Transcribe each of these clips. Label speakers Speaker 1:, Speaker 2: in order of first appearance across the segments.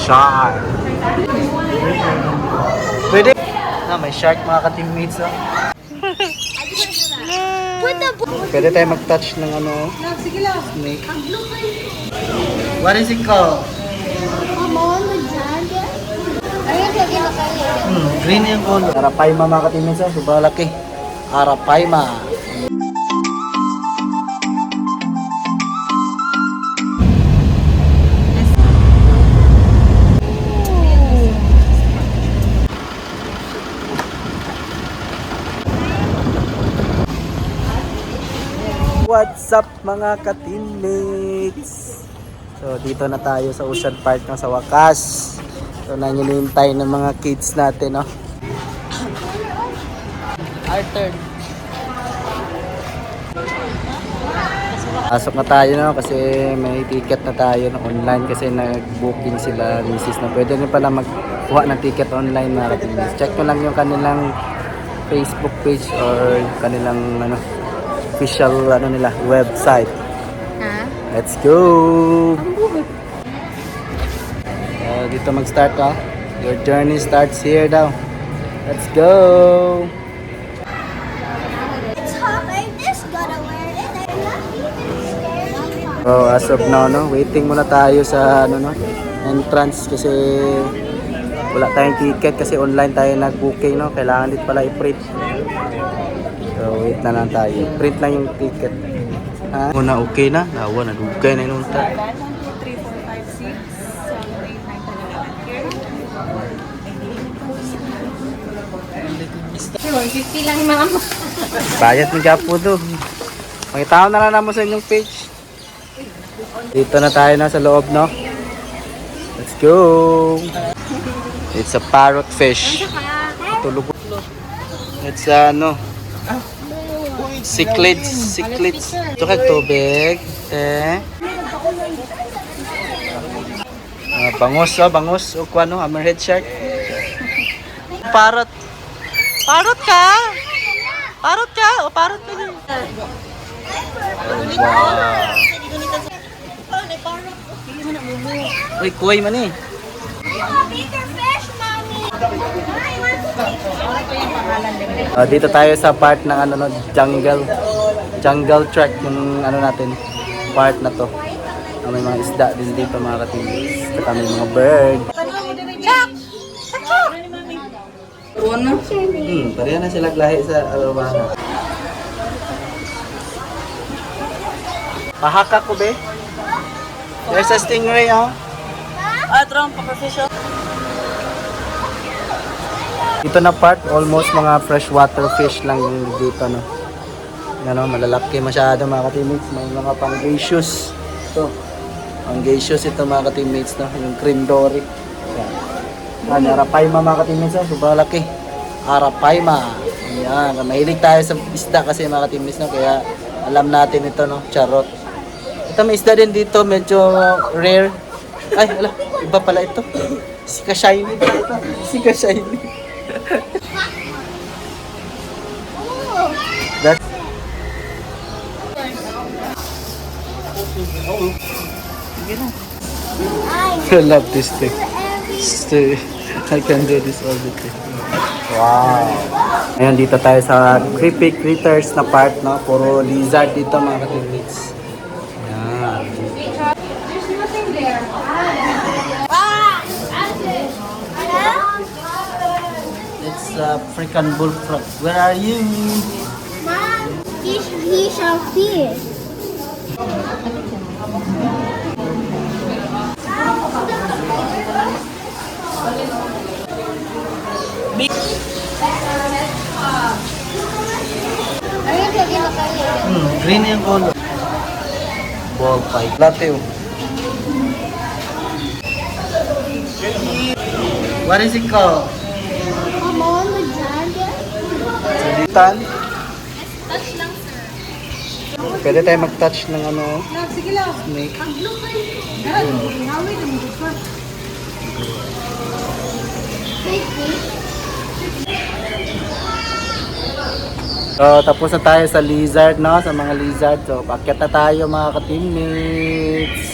Speaker 1: shark. Pwede. May shark mga ka-teammates. Pwede tayo mag-touch ng snake. What is it called? Green yung color. Arapaima mga ka-teammates. Sobrang laki. Arapaima. What's up mga ka-teammates? So dito na tayo sa Ocean Park sa wakas. So nanginintay ng mga kids natin, no? Our turn. Pasok na tayo, no? Kasi may ticket na tayo no? Online kasi nag-booking sila misis na pwede rin pala magkuha ng ticket online mga ka-teammates. Check ko lang yung kanilang Facebook page or kanilang official nila website. Let's go. Dito mag-start ka. Your journey starts here daw. Let's go.
Speaker 2: It's hot. I just gotta wear it. I'm not even scared.
Speaker 1: So as of now, no, waiting muna tayo sa entrance kasi wala tayong ticket kasi online tayo nag-booking, no. Kailangan dit pala i-print. So wait na lang tayo. Print lang yung ticket. Ha? Muna okay na. Nawa na dugay na yung ta.
Speaker 2: 150 lang mga mo.
Speaker 1: Bayad ng gapo do. Makita ko na lang naman sa inyong page. Dito na tayo na sa loob, no? Let's go. It's a parrot fish. Tulog. It's cichlids. Ito kag tubig. Bangus. O kuano, hammerhead shark. Parrot. Parrot ka? Parrot ka? O parrot ka din? Wow. Uy, kuhay man eh.
Speaker 2: Bigger fish, mommy.
Speaker 1: Dito tayo sa part ng jungle track yung natin, part na to. May mga isda din dito mga ka-teammates. Saka may mga bird. Pareha na sila lahi sa alamana. Pahaka ko be. There's a stingray, oh. Dito na part, almost mga freshwater fish lang yung dito, no. Malalaki masyado mga ka-teammates. May mga pang-gaseous. Ito. Pang-gaseous ito mga ka-teammates, no. Yung cream dory. Arapaima mga ka-teammates, no. Sobrang laki. Arapaima. Ayan. Mahilig tayo sa isda kasi mga ka-teammates, no. Kaya alam natin ito, no. Charot. Ito may isda din dito, medyo rare. Ay, ala, iba pala ito. Sika shiny. Sika shiny. That's I love this thing. I can do this all the time. Wow. Ayan, dito tayo sa creepy critters na part, no? Puro lizard dito mga ka-teammates. Ayan.
Speaker 2: There's nothing there.
Speaker 1: It's African bullfrog. Where are you?
Speaker 2: Mom, he shall fear.
Speaker 1: Green yung color. Ball fight. Latte. What is it called?
Speaker 2: Amon the dragon.
Speaker 1: Salitan.
Speaker 2: Touch lang, sir.
Speaker 1: Pwede tayo mag-touch ng
Speaker 2: Sige lang.
Speaker 1: snake.
Speaker 2: Ang blue kayo. Hawid ang blue.
Speaker 1: So, tapos na tayo sa lizard, no? Sa mga lizard. So, paakyat na tayo mga ka-teammates.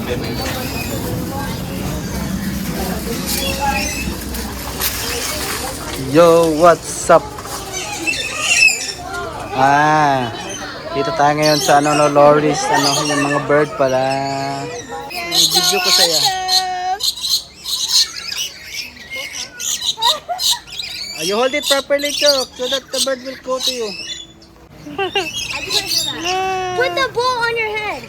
Speaker 1: Yo, what's up? Dito tayo ngayon sa ano, no, Loris, ano, yung mga bird pala. Video ko sa'yo. You hold it properly, Chok, so that the bird will go to you.
Speaker 2: Put the ball on your head.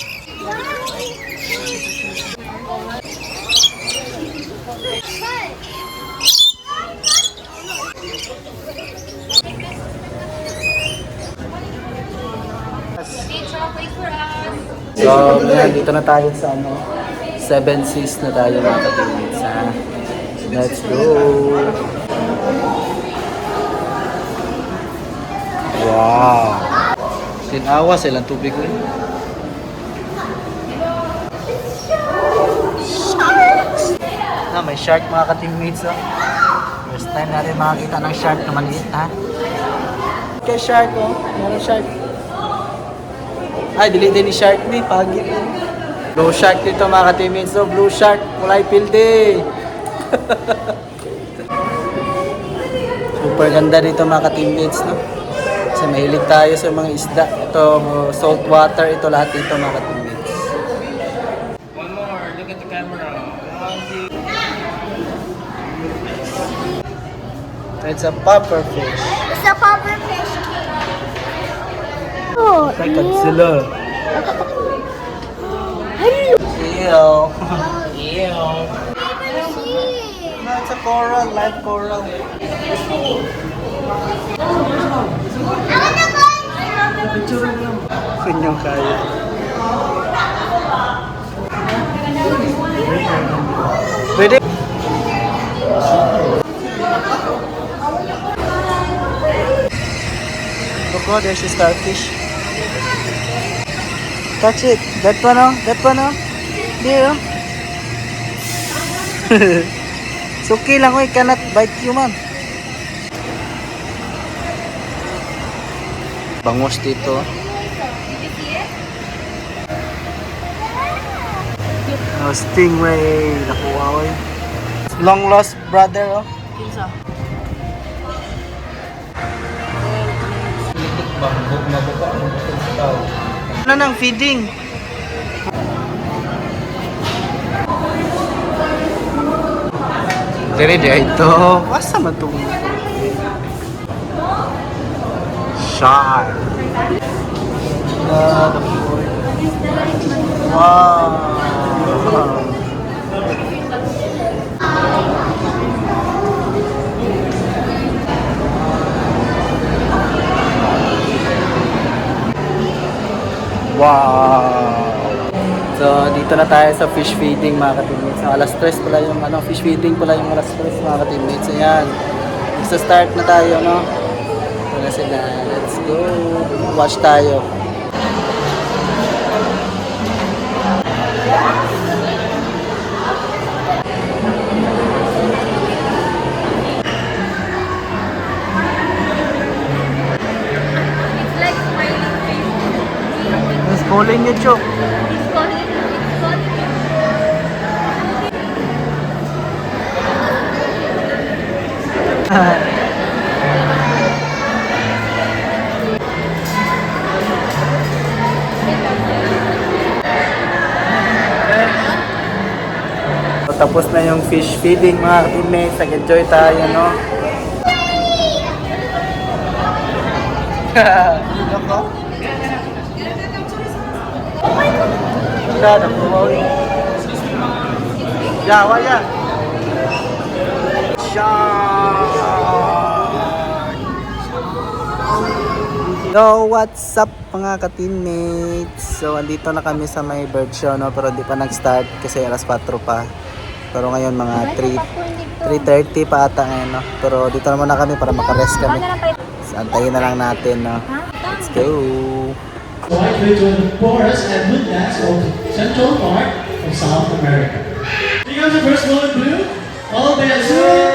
Speaker 1: So, ngayon, dito na tayo sa ano, Seven Seas na tayo mga kapatid. Let's go! Wow! Tinawa silang tubig ko. May shark mga ka-teammates. Oh. First time natin makakita ng shark na maliit, ha? Kaya shark, oh. Meron shark. Ay, dili din ni shark ni. Pagi rin. Blue shark dito mga ka-teammates. Oh. Blue shark. Kulay pilde. Super ganda dito mga ka-teammates, no? Kasi mahilig tayo sa mga isda. Ito, salt water. Ito lahat dito mga ka-teammates.
Speaker 3: One more. Look at the camera.
Speaker 1: It's a puffer fish.
Speaker 2: It's a puffer fish. Oh,
Speaker 1: Like Godzilla. Ew. Ew. No, it's a coral, live coral. Kunyong kaya. Pwede. Look, oh, there's a starfish. Catch it. That one, oh. That one, oh. There, oh. It's okay lang, oh. It cannot bite you, man. Bangos dito. Oh, stingray. Nakuha, oh. Long lost brother, oh. Ano nang feeding? Dari dia itu. Masa matung? Shark. Wow. Wow! So, dito na tayo sa fish feeding mga ka-teammates. So, alas 3 pala yung ano, fish feeding pala yung alas 3 mga ka-teammates. Ayan. Start na tayo, no? Ito na sila. Let's go! Watch tayo. It's calling you, Chok. Tapos na yung fish feeding mga teammates. Nag-enjoy tayo, no? Loko? Wala, nakuha ulit. Yawa yan. Yo, what's up mga ka-teammates? So, andito na kami sa may bird show, no? Pero di pa nag-start kasi alas 4 pa. Pero ngayon mga 3:30 pa ata ngayon, no? Pero dito naman na kami para makarest kami. So, antayin na lang natin, no? Let's go!
Speaker 4: Flight between the forest and woodlands of Central Park of South America. Here comes the first ball in blue. All Brazil.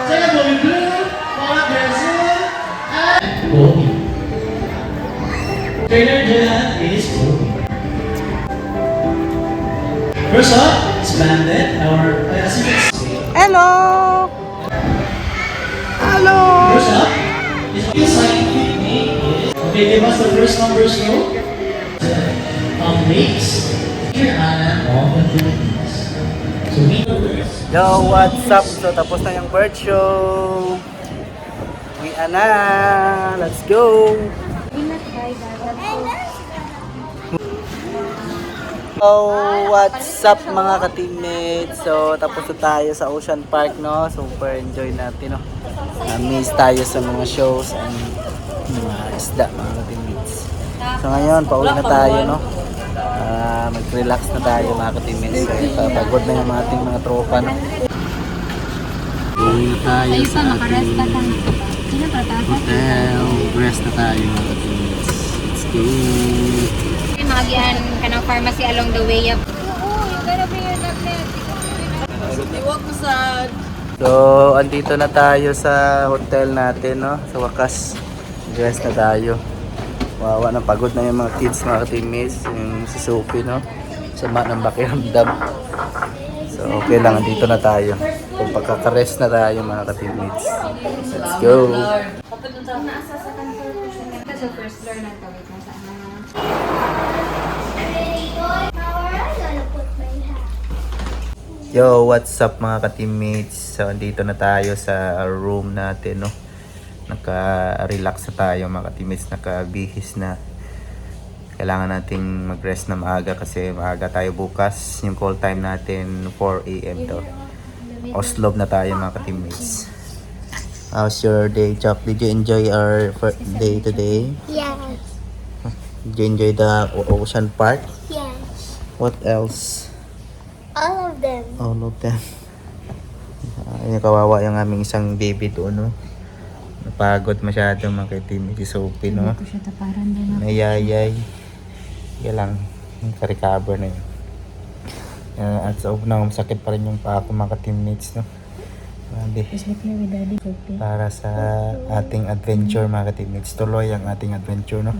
Speaker 4: Second ball in blue. All Brazil. And Bobby. Trainer Dylan is Bobby. First First up is Bandit, our as you can see.
Speaker 1: Hello! Hello!
Speaker 4: First up is Scientific Name. Okay, give us the first numbers row. Makes here Anna of the Philippines. So we know this.
Speaker 1: Yo, what's up? So, tapos na yung bird show. Uwi na. Let's go! So, what's up mga ka-teammates? So, tapos na tayo sa Ocean Park, no? Super enjoy natin, no? Na-miss tayo sa mga shows and mga isda, mga ka-teammates. So, ngayon, pauwi na tayo, no? Mag-relax na tayo, mga ka-teammates. So, pagod na yung ating mga tropa, no? Uwi tayo sa ating hotel. Rest na tayo, mga ka-teammates. Let's go!
Speaker 5: Magian kanang pharmacy along the way up.
Speaker 1: So, andito na tayo sa hotel natin, no? Sa wakas, dress na tayo. Wawa na, pagod na yung mga kids, mga teammates. Yung si Sophie, no? Sama ng pakiramdam. So, okay lang, andito na tayo. Kung pagkaka-rest na tayo, mga teammates. Let's go!
Speaker 5: Sa first floor na to, wait na sa
Speaker 1: Yo, what's up mga ka-teammates? So, andito na tayo sa room natin, no? Naka-relax na tayo mga ka-teammates, nakabihis na. Kailangan nating mag-rest na maaga kasi maaga tayo bukas. Yung call time natin 4 AM to. Oslob na tayo mga ka-teammates. How's your day, Chop? Did you enjoy our day today?
Speaker 2: Yes.
Speaker 1: Did you enjoy the Ocean Park?
Speaker 2: Yes.
Speaker 1: What else?
Speaker 2: All of them.
Speaker 1: All of them. Yung kawawa yung aming isang baby doon, no? Napagod masyado mga ka-teammates si Sophie, no? Nayayay. Yan lang. Naka-recover na yun. At sa na sakit pa rin yung paa ko mga ka-teammates, no? Grabe. Para sa ating adventure mga ka-teammates. Tuloy ang ating adventure, no?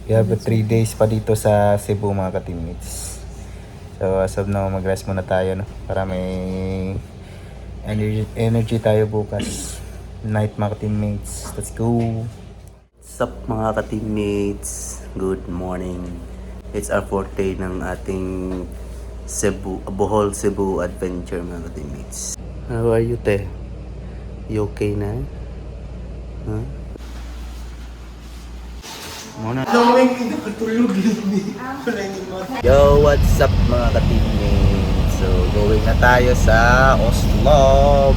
Speaker 1: We have 3 days pa dito sa Cebu mga ka-teammates. So as of now, mag-rest muna tayo, no? Para may energy tayo bukas. Night mga ka-teammates. Let's go! What's up mga ka-teammates? Good morning. It's our 4th day ng ating Bohol Cebu adventure mga ka-teammates. How are you, te? You okay na? Huh? Muna. Yo, what's up mga ka-teammates? So, going na tayo sa Oslo.